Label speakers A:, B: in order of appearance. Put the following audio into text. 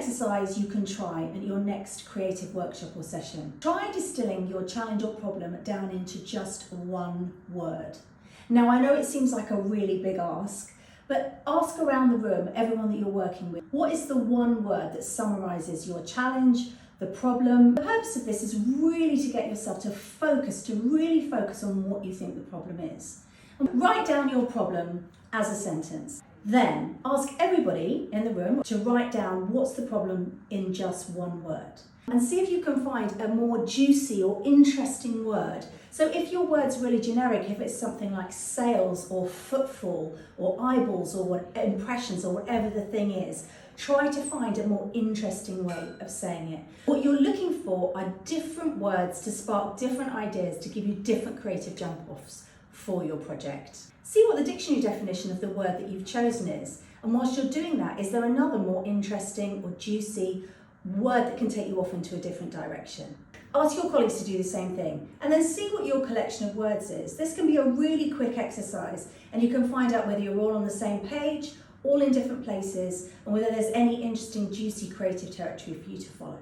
A: exercise you can try at your next creative workshop or session. Try distilling your challenge or problem down into just one word. Now, I know it seems like a really big ask, but ask around the room, everyone that you're working with, what is the one word that summarises your challenge, the problem? The purpose of this is really to get yourself to really focus on what you think the problem is. And write down your problem as a sentence. Then ask everybody in the room to write down what's the problem in just one word. And see if you can find a more juicy or interesting word. So if your word's really generic, if it's something like sales or footfall or eyeballs or impressions or whatever the thing is, try to find a more interesting way of saying it. What you're looking for are different words to spark different ideas, to give you different creative jump-offs for your project. See what the dictionary definition of the word that you've chosen is. And whilst you're doing that, is there another more interesting or juicy word that can take you off into a different direction? Ask your colleagues to do the same thing, and then see what your collection of words is. This can be a really quick exercise, and you can find out whether you're all on the same page, all in different places, and whether there's any interesting, juicy, creative territory for you to follow.